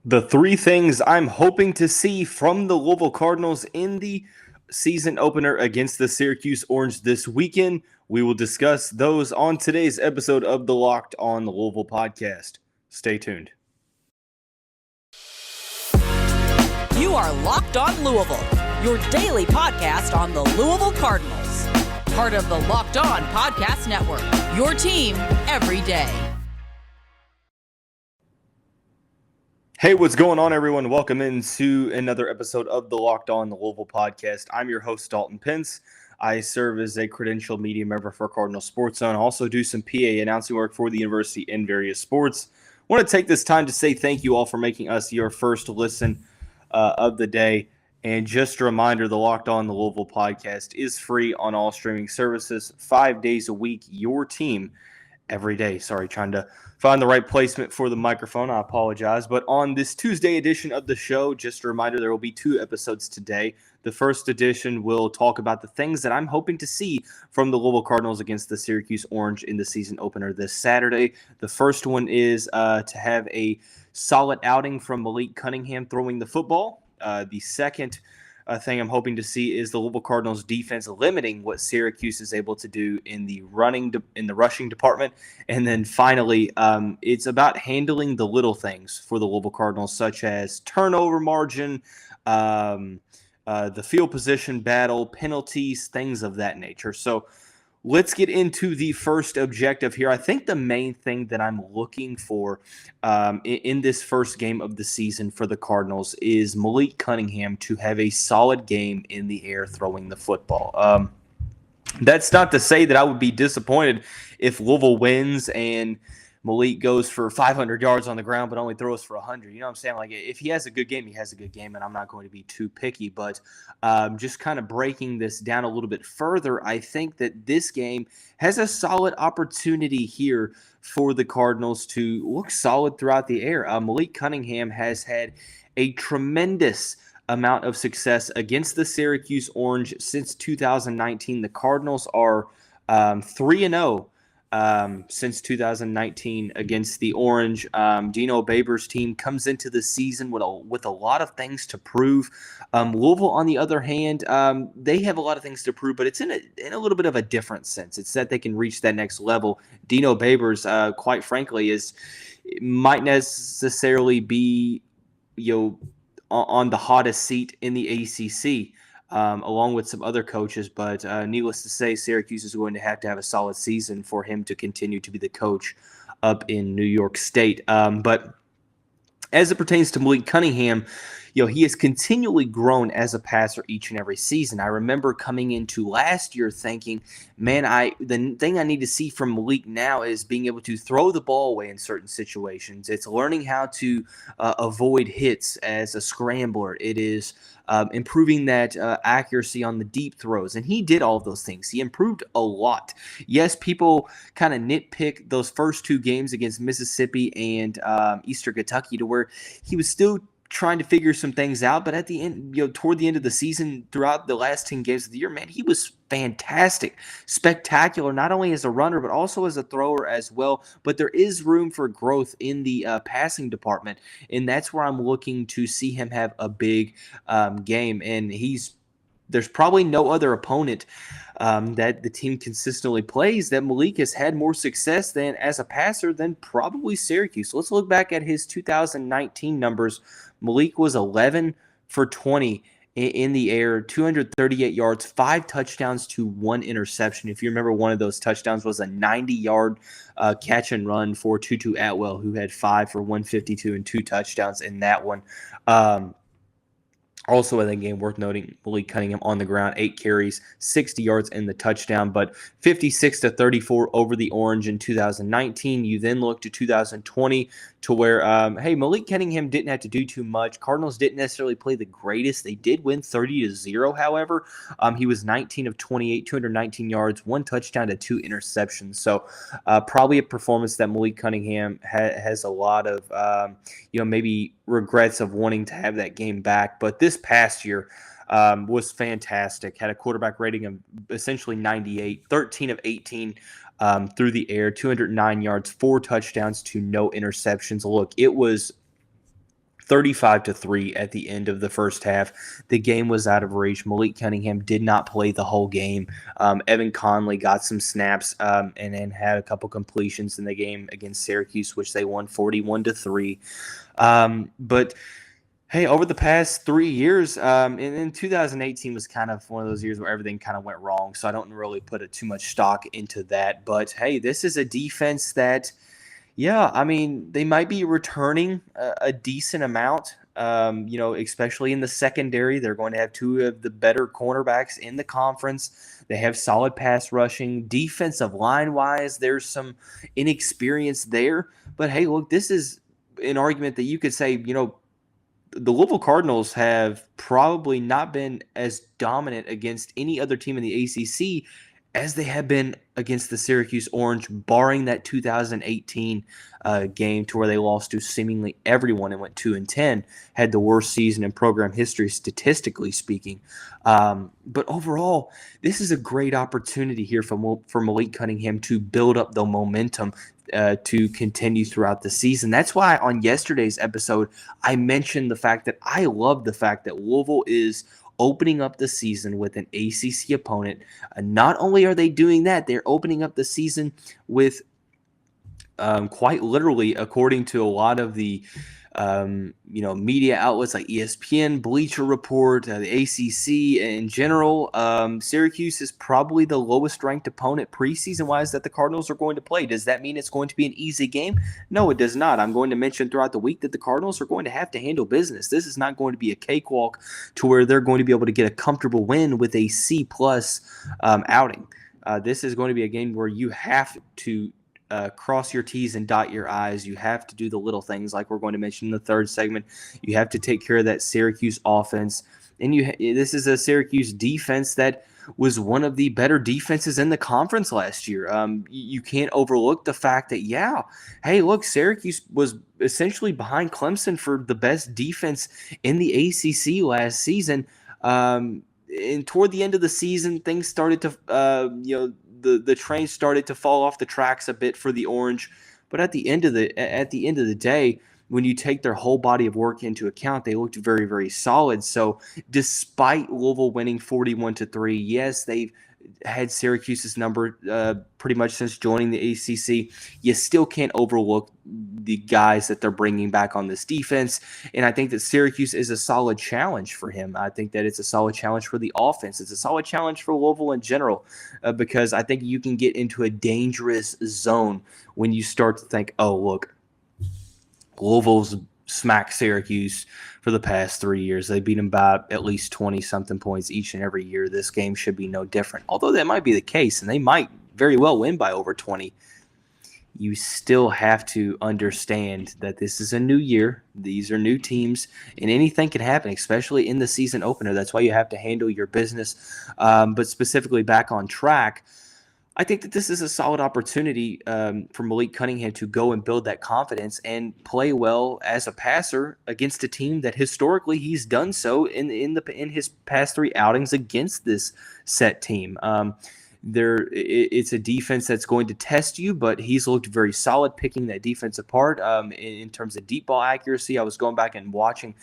The three things I'm hoping to see from the Louisville Cardinals in the season opener against the Syracuse Orange this weekend. We will discuss those on today's episode of the Locked On Louisville podcast. Stay tuned. You are Locked On Louisville, your daily podcast on the Louisville Cardinals. Part of the Locked On Podcast Network, your team every day. Hey, what's going on, everyone? Welcome into another episode of the Locked On Louisville podcast. I'm your host, Dalton Pence. I serve as a credentialed media member for Cardinal Sports Zone. I also do some PA announcing work for the university in various sports. I want to take this time to say thank you all for making us your first listen of the day. And just a reminder, the Locked On Louisville podcast is free on all streaming services, 5 days a week, your team every day. Sorry, trying to find the right placement for the microphone. I apologize. But on this Tuesday edition of the show, just a reminder, there will be 2 episodes today. The first edition will talk about the things that I'm hoping to see from the Louisville Cardinals against the Syracuse Orange in the season opener this Saturday. The first one is to have a solid outing from Malik Cunningham throwing the football. The second thing I'm hoping to see is the Louisville Cardinals defense limiting what Syracuse is able to do in the rushing department. And then finally, it's about handling the little things for the Louisville Cardinals, such as turnover margin, the field position battle, penalties, things of that nature. So let's get into the first objective here. I think the main thing that I'm looking for in this first game of the season for the Cardinals is Malik Cunningham to have a solid game in the air throwing the football. That's not to say that I would be disappointed if Louisville wins and Malik goes for 500 yards on the ground but only throws for 100. You know what I'm saying? Like, if he has a good game, he has a good game, and I'm not going to be too picky. But just kind of breaking this down a little bit further, I think that this game has a solid opportunity here for the Cardinals to look solid throughout the air. Malik Cunningham has had a tremendous amount of success against the Syracuse Orange since 2019. The Cardinals are 3-0. Since 2019 against the Orange. Dino Babers' team comes into the season with a lot of things to prove. Louisville, on the other hand, they have a lot of things to prove, but it's in a little bit of a different sense. It's that they can reach that next level. Dino Babers, quite frankly, might necessarily be on the hottest seat in the ACC. Along with some other coaches, but needless to say, Syracuse is going to have a solid season for him to continue to be the coach up in New York State. But as it pertains to Malik Cunningham, he has continually grown as a passer each and every season. I remember coming into last year thinking, man, the thing I need to see from Malik now is being able to throw the ball away in certain situations. It's learning how to avoid hits as a scrambler. It is improving that accuracy on the deep throws. And he did all of those things. He improved a lot. Yes, people kind of nitpick those first 2 games against Mississippi and Eastern Kentucky to where he was still trying to figure some things out, but at the end, toward the end of the season, throughout the last 10 games of the year, man, he was fantastic, spectacular, not only as a runner, but also as a thrower as well. But there is room for growth in the passing department, and that's where I'm looking to see him have a big game. And there's probably no other opponent that the team consistently plays that Malik has had more success than as a passer than probably Syracuse. So let's look back at his 2019 numbers. Malik was 11 for 20 in the air, 238 yards, 5 touchdowns to 1 interception. If you remember, one of those touchdowns was a 90-yard catch and run for Tutu Atwell, who had 5 for 152 and 2 touchdowns in that one. Also in that game, worth noting, Malik Cunningham on the ground, 8 carries, 60 yards in the touchdown, but 56-34 over the Orange in 2019. You then look to 2020 to where, Malik Cunningham didn't have to do too much. Cardinals didn't necessarily play the greatest. They did win 30-0, however. He was 19 of 28, 219 yards, 1 touchdown to 2 interceptions. So probably a performance that Malik Cunningham has a lot of, maybe regrets of wanting to have that game back. But this past year was fantastic. Had a quarterback rating of essentially 98, 13 of 18 through the air, 209 yards, 4 touchdowns to no interceptions. Look, it was 35-3 at the end of the first half. The game was out of reach. Malik Cunningham did not play the whole game. Evan Conley got some snaps and then had a couple completions in the game against Syracuse, which they won 41-3. But hey, over the past 3 years, and 2018 was kind of one of those years where everything kind of went wrong, so I don't really put too much stock into that. But hey, this is a defense that, yeah, I mean, they might be returning a decent amount, especially in the secondary. They're going to have two of the better cornerbacks in the conference. They have solid pass rushing. Defensive line-wise, there's some inexperience there. But hey, look, this is an argument that you could say, the Louisville Cardinals have probably not been as dominant against any other team in the ACC as they have been against the Syracuse Orange, barring that 2018 game to where they lost to seemingly everyone and went 2-10, had the worst season in program history statistically speaking. But overall, this is a great opportunity here for Malik Cunningham to build up the momentum to continue throughout the season. That's why on yesterday's episode, I mentioned the fact that I love the fact that Louisville is opening up the season with an ACC opponent. Not only are they doing that, they're opening up the season with quite literally, according to a lot of the media outlets like ESPN, Bleacher Report, the ACC in general, Syracuse is probably the lowest ranked opponent preseason-wise that the Cardinals are going to play. Does that mean it's going to be an easy game? No, it does not. I'm going to mention throughout the week that the Cardinals are going to have to handle business. This is not going to be a cakewalk to where they're going to be able to get a comfortable win with a C-plus outing. This is going to be a game where you have to cross your T's and dot your I's. You have to do the little things like we're going to mention in the third segment. You have to take care of that Syracuse offense. And this is a Syracuse defense that was one of the better defenses in the conference last year. You can't overlook the fact that, hey, look, Syracuse was essentially behind Clemson for the best defense in the ACC last season. And toward the end of the season, things started to, the train started to fall off the tracks a bit for the Orange. But at the end of the day, when you take their whole body of work into account, they looked very, very solid. So despite Louisville winning 41-3, yes, they've had Syracuse's number pretty much since joining the ACC. You still can't overlook the guys that they're bringing back on this defense. And I think that Syracuse is a solid challenge for him. I think that it's a solid challenge for the offense. It's a solid challenge for Louisville in general because I think you can get into a dangerous zone when you start to think, oh, look, Louisville's smacked Syracuse for the past 3 years. They beat them by at least 20-something points each and every year. This game should be no different. Although that might be the case, and they might very well win by over 20. You still have to understand that this is a new year. These are new teams, and anything can happen, especially in the season opener. That's why you have to handle your business. But specifically back on track, I think that this is a solid opportunity for Malik Cunningham to go and build that confidence and play well as a passer against a team that historically he's done so in his past 3 outings against this set team. It's a defense that's going to test you, but he's looked very solid picking that defense apart in terms of deep ball accuracy. I was going back and watching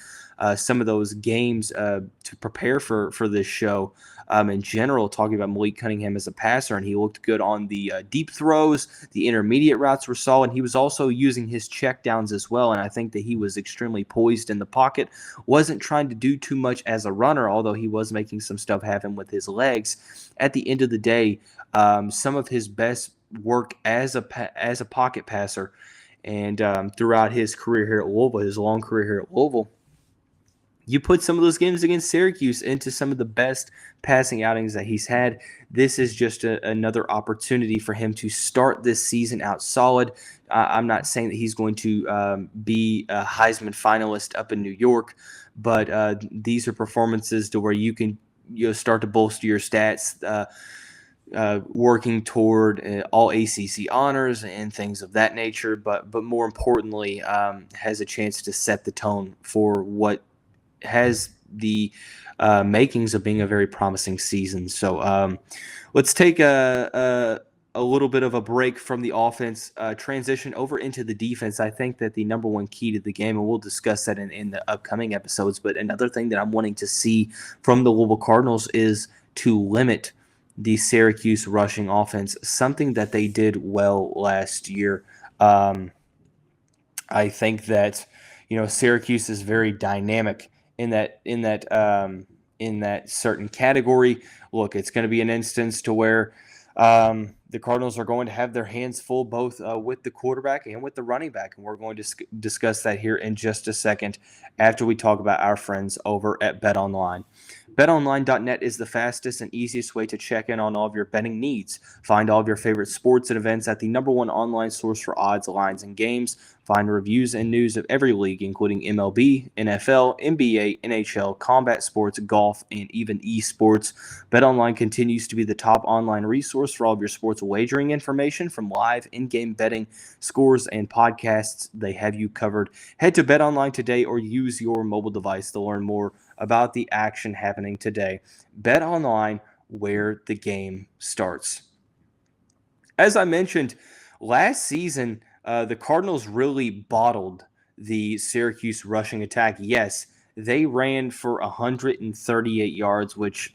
some of those games to prepare for this show. In general, talking about Malik Cunningham as a passer, and he looked good on the deep throws. The intermediate routes were solid. He was also using his checkdowns as well, and I think that he was extremely poised in the pocket. Wasn't trying to do too much as a runner, although he was making some stuff happen with his legs. At the end of the day, some of his best work as a pocket passer, and throughout his career here at Louisville, his long career here at Louisville, you put some of those games against Syracuse into some of the best passing outings that he's had. This is just another opportunity for him to start this season out solid. I'm not saying that he's going to be a Heisman finalist up in New York, but these are performances to where you can start to bolster your stats, working toward all ACC honors and things of that nature. But more importantly, has a chance to set the tone for what has the makings of being a very promising season. So let's take a a little bit of a break from the offense, transition over into the defense. I think that the number one key to the game, and we'll discuss that in the upcoming episodes, but another thing that I'm wanting to see from the Louisville Cardinals is to limit the Syracuse rushing offense, something that they did well last year. I think that, Syracuse is very dynamic in that certain category. Look, it's going to be an instance to where the Cardinals are going to have their hands full both with the quarterback and with the running back, and we're going to discuss that here in just a second after we talk about our friends over at BetOnline. BetOnline.net is the fastest and easiest way to check in on all of your betting needs. Find all of your favorite sports and events at the number one online source for odds, lines, and games. Find reviews and news of every league, including MLB, NFL, NBA, NHL, combat sports, golf, and even esports. BetOnline continues to be the top online resource for all of your sports wagering information, from live in-game betting, scores, and podcasts. They have you covered. Head to BetOnline today or use your mobile device to learn more about the action happening today. BetOnline, where the game starts. As I mentioned, last season, the Cardinals really bottled the Syracuse rushing attack. Yes, they ran for 138 yards, which,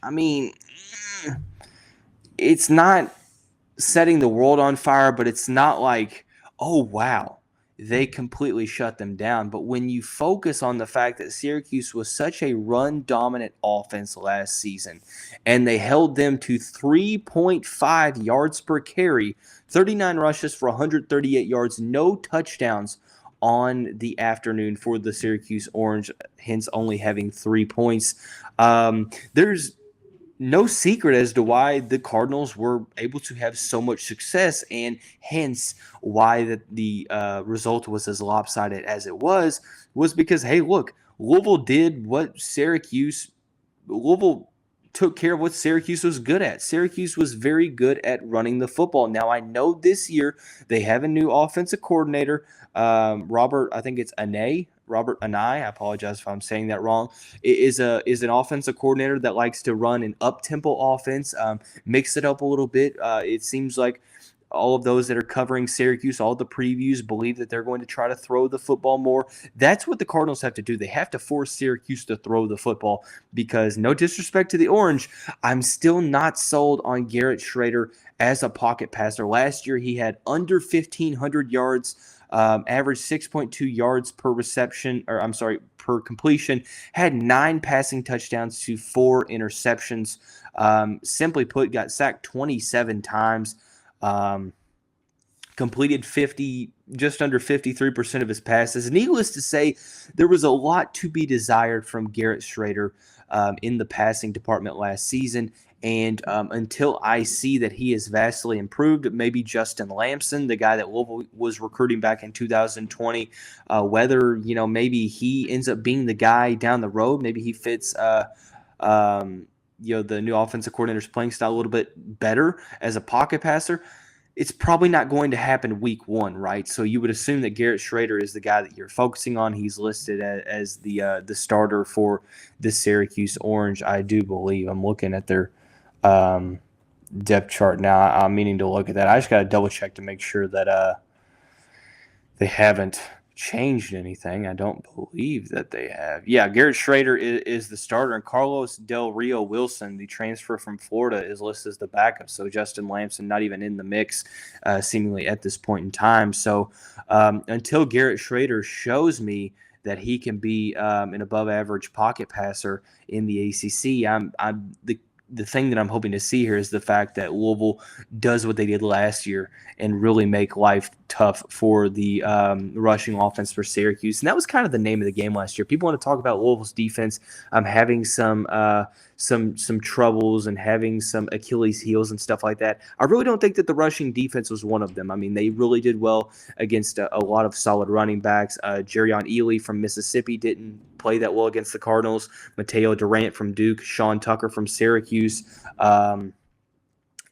it's not setting the world on fire, but it's not like, oh, wow, they completely shut them down. But when you focus on the fact that Syracuse was such a run-dominant offense last season, and they held them to 3.5 yards per carry, 39 rushes for 138 yards, no touchdowns on the afternoon for the Syracuse Orange, hence only having 3 points. There's no secret as to why the Cardinals were able to have so much success, and hence why the result was as lopsided as it was because, hey, look, Louisville took care of what Syracuse was good at. Syracuse was very good at running the football. Now, I know this year they have a new offensive coordinator, Robert Anae. I apologize if I'm saying that wrong. Is an offensive coordinator that likes to run an up-tempo offense, mix it up a little bit. It seems like all of those that are covering Syracuse, all the previews, believe that they're going to try to throw the football more. That's what the Cardinals have to do. They have to force Syracuse to throw the football because, no disrespect to the Orange, I'm still not sold on Garrett Shrader as a pocket passer. Last year, he had under 1,500 yards, averaged 6.2 yards per completion, had 9 passing touchdowns to 4 interceptions. Simply put, got sacked 27 times. Completed just under 53% of his passes. Needless to say, there was a lot to be desired from Garrett Shrader in the passing department last season. And until I see that he is vastly improved, maybe Justin Lamson, the guy that Louisville was recruiting back in 2020, whether, maybe he ends up being the guy down the road, maybe he fits the new offensive coordinator's playing style a little bit better as a pocket passer, it's probably not going to happen week one, right? So you would assume that Garrett Shrader is the guy that you're focusing on. He's listed as the starter for the Syracuse Orange, I do believe. I'm looking at their depth chart now. I'm meaning to look at that. I just got to double check to make sure that they haven't changed anything. I don't believe that they have. Yeah, Garrett Shrader is the starter, and Carlos Del Rio Wilson, the transfer from Florida, is listed as the backup. So Justin Lamson not even in the mix, seemingly at this point in time. So until Garrett Shrader shows me that he can be an above-average pocket passer in the ACC, the thing that I'm hoping to see here is the fact that Louisville does what they did last year and really make life tough for the rushing offense for Syracuse. And that was kind of the name of the game last year. People want to talk about Louisville's defense having some troubles and having some Achilles heels and stuff like that. I really don't think that the rushing defense was one of them. I mean, they really did well against a lot of solid running backs. Jerrion Ely from Mississippi didn't play that well against the Cardinals. Mateo Durant from Duke, Sean Tucker from Syracuse.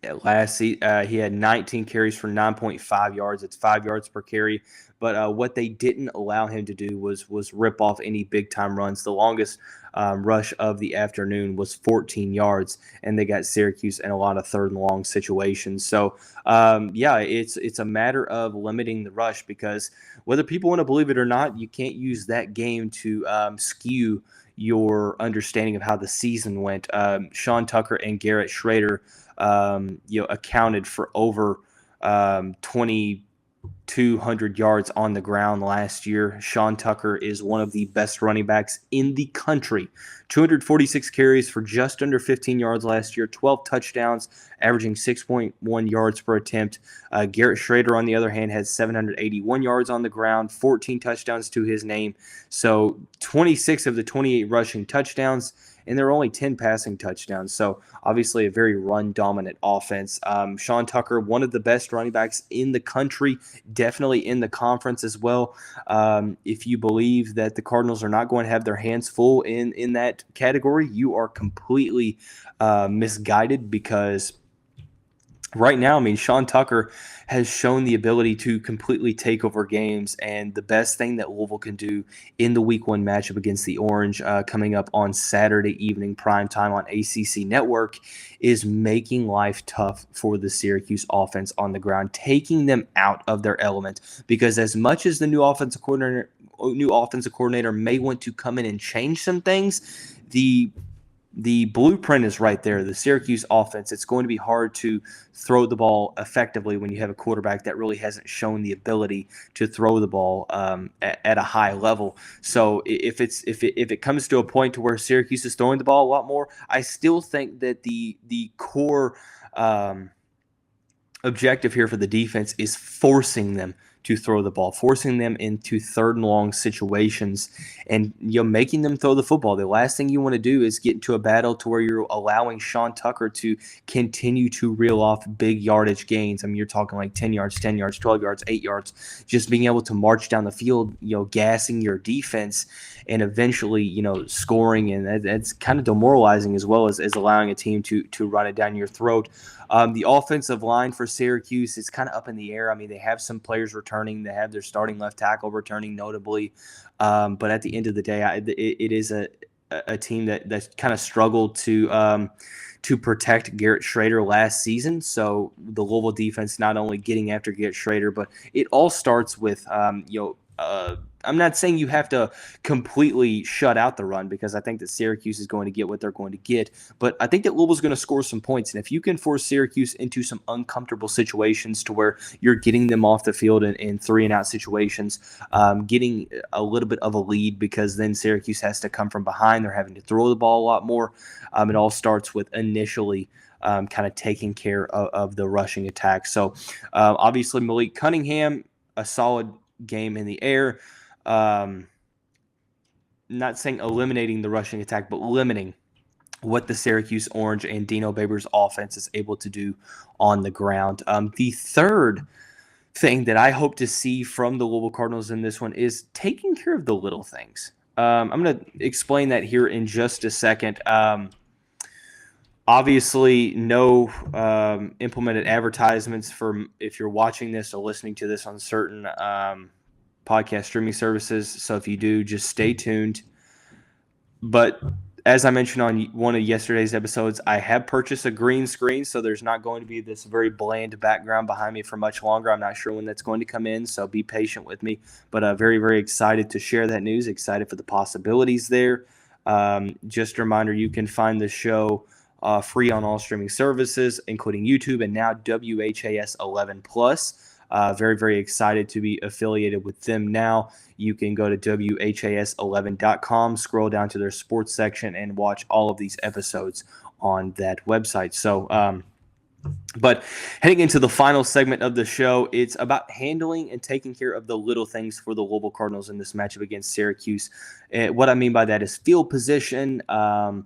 He had 19 carries for 9.5 yards. It's 5 yards per carry. But what they didn't allow him to do was rip off any big-time runs. The longest rush of the afternoon was 14 yards, and they got Syracuse in a lot of third and long situations. So, it's a matter of limiting the rush, because whether people want to believe it or not, you can't use that game to skew your understanding of how the season went. Sean Tucker and Garrett Shrader accounted for over 2,200 yards on the ground last year. Sean Tucker is one of the best running backs in the country. 246 carries for just under 15 yards last year, 12 touchdowns, averaging 6.1 yards per attempt. Garrett Shrader, on the other hand, has 781 yards on the ground, 14 touchdowns to his name. So 26 of the 28 rushing touchdowns, and there are only 10 passing touchdowns. So obviously a very run-dominant offense. Sean Tucker, one of the best running backs in the country, definitely in the conference as well. If you believe that the Cardinals are not going to have their hands full in that category, you are completely misguided, because right now, I mean, Sean Tucker has shown the ability to completely take over games, and the best thing that Louisville can do in the Week 1 matchup against the Orange, coming up on Saturday evening primetime on ACC Network, is making life tough for the Syracuse offense on the ground, taking them out of their element. Because as much as the new offensive coordinator may want to come in and change some things, the blueprint is right there. The Syracuse offense, it's going to be hard to throw the ball effectively when you have a quarterback that really hasn't shown the ability to throw the ball at a high level. So if it comes to a point to where Syracuse is throwing the ball a lot more, I still think that the core objective here for the defense is forcing them to throw the ball, forcing them into third and long situations, and making them throw the football. The last thing you want to do is get into a battle to where you're allowing Sean Tucker to continue to reel off big yardage gains. I mean, you're talking like 10 yards, 10 yards, 12 yards, 8 yards, just being able to march down the field, gassing your defense and eventually, scoring. And that's kind of demoralizing, as well as allowing a team to run it down your throat. The offensive line for Syracuse is kind of up in the air. I mean, they have some players returning. They have their starting left tackle returning, notably. But at the end of the day, it is a team that kind of struggled to protect Garrett Shrader last season. So the Louisville defense not only getting after Garrett Shrader, but it all starts with I'm not saying you have to completely shut out the run, because I think that Syracuse is going to get what they're going to get. But I think that Louisville's going to score some points. And if you can force Syracuse into some uncomfortable situations to where you're getting them off the field in 3-and-out situations, getting a little bit of a lead, because then Syracuse has to come from behind. They're having to throw the ball a lot more. It all starts with initially kind of taking care of the rushing attack. So obviously Malik Cunningham, a solid game in the air. Not saying eliminating the rushing attack, but limiting what the Syracuse Orange and Dino Babers offense is able to do on the ground. The third thing that I hope to see from the Louisville Cardinals in this one is taking care of the little things. I'm going to explain that here in just a second. Obviously, no implemented advertisements for if you're watching this or listening to this on certain podcast streaming services. So if you do, just stay tuned. But as I mentioned on one of yesterday's episodes, I have purchased a green screen, so there's not going to be this very bland background behind me for much longer. I'm not sure when that's going to come in, so be patient with me. But very, very excited to share that news, excited for the possibilities there. Just a reminder, you can find the show free on all streaming services, including YouTube and now WHAS 11+. Very, very excited to be affiliated with them now. You can go to WHAS11.com, scroll down to their sports section, and watch all of these episodes on that website. So, but heading into the final segment of the show, it's about handling and taking care of the little things for the Louisville Cardinals in this matchup against Syracuse. What I mean by that is field position, converting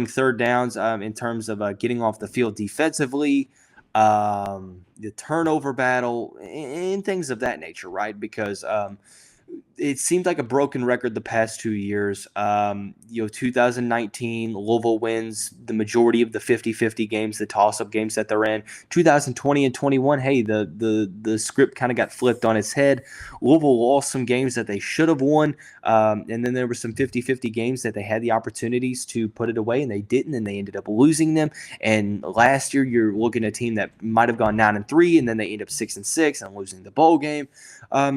third downs in terms of getting off the field defensively, the turnover battle, and things of that nature, right? Because it seemed like a broken record the past 2 years. 2019, Louisville wins the majority of the 50-50 games, the toss-up games that they're in. 2020 and 21, hey, the script kind of got flipped on its head. Louisville lost some games that they should have won, and then there were some 50-50 games that they had the opportunities to put it away, and they didn't, and they ended up losing them. And last year, you're looking at a team that might have gone 9-3, and then they end up 6-6 and losing the bowl game.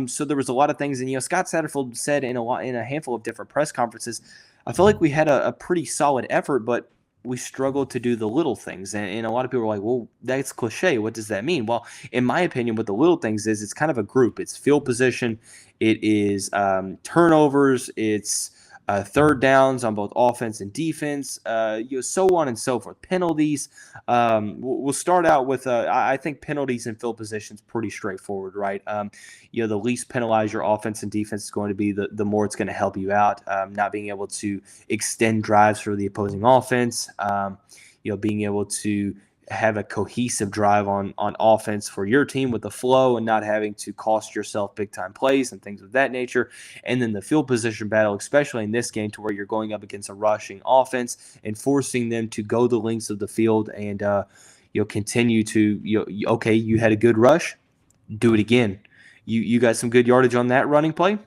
So there was a lot of things, and Scott Satterfield said in a handful of different press conferences, I feel like we had a pretty solid effort, but we struggled to do the little things. And a lot of people are like, well, that's cliche. What does that mean? Well, in my opinion, what the little things is, it's kind of a group. It's field position. It is turnovers. It's third downs on both offense and defense, so on and so forth. Penalties. We'll start out with, I think penalties and field position is pretty straightforward, right? The least penalize your offense and defense is going to be the more it's going to help you out. Not being able to extend drives for the opposing offense, being able to have a cohesive drive on offense for your team with the flow and not having to cost yourself big time plays and things of that nature. And then the field position battle, especially in this game, to where you're going up against a rushing offense and forcing them to go the lengths of the field and continue to okay, you had a good rush, do it again. You got some good yardage on that running play,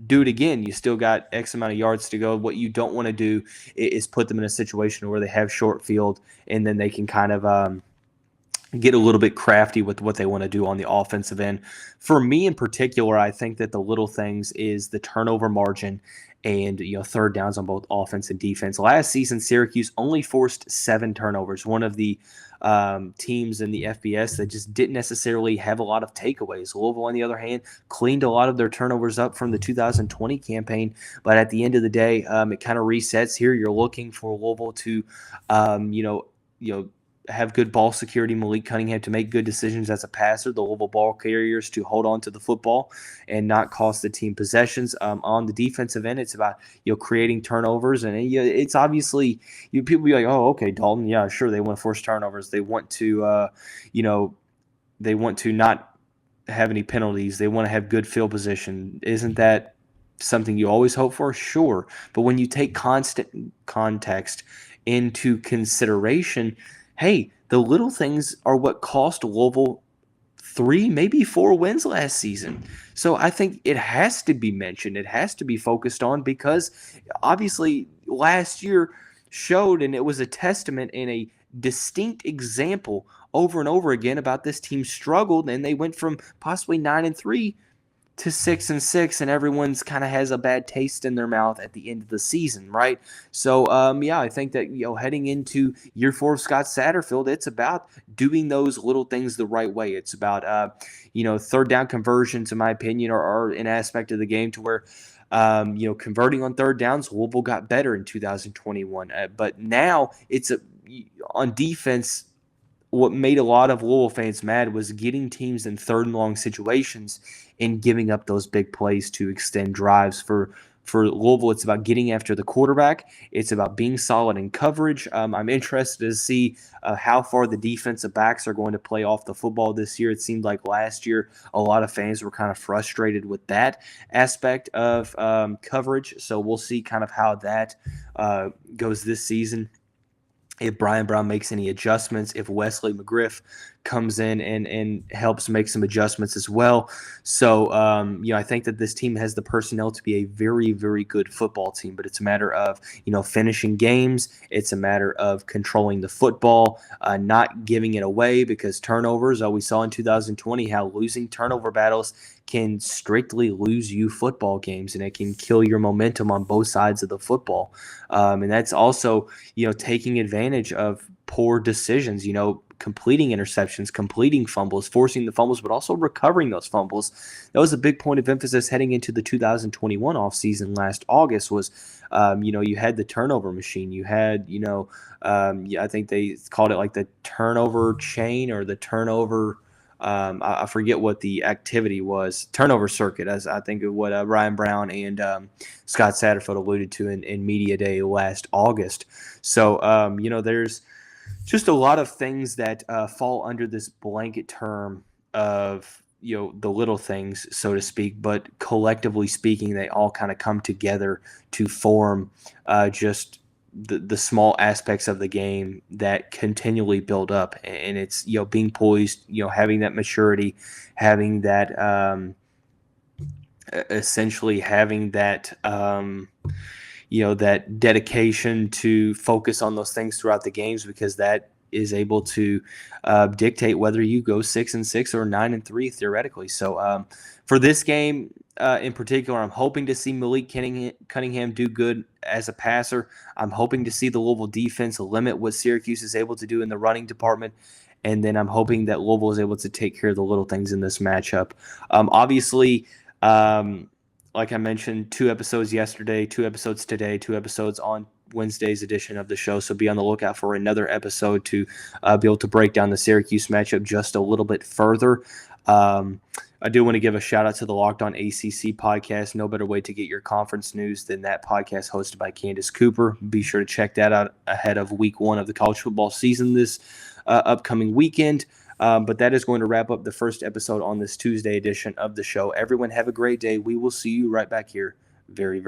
do it again. You still got X amount of yards to go. What you don't want to do is put them in a situation where they have short field and then they can kind of get a little bit crafty with what they want to do on the offensive end. For me in particular, I think that the little things is the turnover margin and third downs on both offense and defense. Last season, Syracuse only forced 7 turnovers. One of the teams in the FBS that just didn't necessarily have a lot of takeaways. Louisville, on the other hand, cleaned a lot of their turnovers up from the 2020 campaign. But at the end of the day, it kind of resets here. You're looking for Louisville to, have good ball security, Malik Cunningham to make good decisions as a passer, the Louisville ball carriers to hold on to the football and not cost the team possessions. On the defensive end, it's about creating turnovers, and it's obviously people be like, oh, okay, Dalton, yeah, sure, they want to force turnovers, they want to they want to not have any penalties, they want to have good field position. Isn't that something you always hope for? Sure, but when you take constant context into consideration, hey, the little things are what cost Louisville 3, maybe 4 wins last season. So I think it has to be mentioned. It has to be focused on because obviously last year showed, and it was a testament and a distinct example over and over again about this team struggled, and they went from possibly 9-3 to 6-6, and everyone's kind of has a bad taste in their mouth at the end of the season, right? So, I think that heading into year 4 of Scott Satterfield, it's about doing those little things the right way. It's about third down conversions, in my opinion, are an aspect of the game to where converting on third downs. Louisville got better in 2021, but now it's on defense. What made a lot of Louisville fans mad was getting teams in third and long situations and giving up those big plays to extend drives. For Louisville, it's about getting after the quarterback. It's about being solid in coverage. I'm interested to see how far the defensive backs are going to play off the football this year. It seemed like last year a lot of fans were kind of frustrated with that aspect of coverage. So we'll see kind of how that goes this season. If Brian Brown makes any adjustments, if Wesley McGriff comes in and helps make some adjustments as well. So, I think that this team has the personnel to be a very, very good football team, but it's a matter of, finishing games. It's a matter of controlling the football, not giving it away, because turnovers, we saw in 2020 how losing turnover battles can strictly lose you football games, and it can kill your momentum on both sides of the football. And that's also, taking advantage of poor decisions, completing interceptions, completing fumbles, forcing the fumbles, but also recovering those fumbles. That was a big point of emphasis heading into the 2021 offseason last August was, you had the turnover machine. You had, I think they called it like the turnover chain or the turnover I forget what the activity was, turnover circuit, as I think of what Ryan Brown and Scott Satterfield alluded to in Media Day last August. So, there's just a lot of things that fall under this blanket term of the little things, so to speak, but collectively speaking, they all kind of come together to form just the small aspects of the game that continually build up. And it's, being poised, having that maturity, having that, essentially having that, that dedication to focus on those things throughout the games, because that is able to dictate whether you go 6-6 or 9-3 theoretically. So for this game in particular, I'm hoping to see Malik Cunningham do good as a passer. I'm hoping to see the Louisville defense limit what Syracuse is able to do in the running department. And then I'm hoping that Louisville is able to take care of the little things in this matchup. Obviously, like I mentioned, 2 episodes yesterday, 2 episodes today, 2 episodes on Wednesday's edition of the show. So be on the lookout for another episode to be able to break down the Syracuse matchup just a little bit further. I do want to give a shout out to the Locked On ACC podcast. No better way to get your conference news than that podcast hosted by Candace Cooper. Be sure to check that out ahead of week 1 of the college football season this upcoming weekend. But that is going to wrap up the first episode on this Tuesday edition of the show. Everyone have a great day. We will see you right back here very, very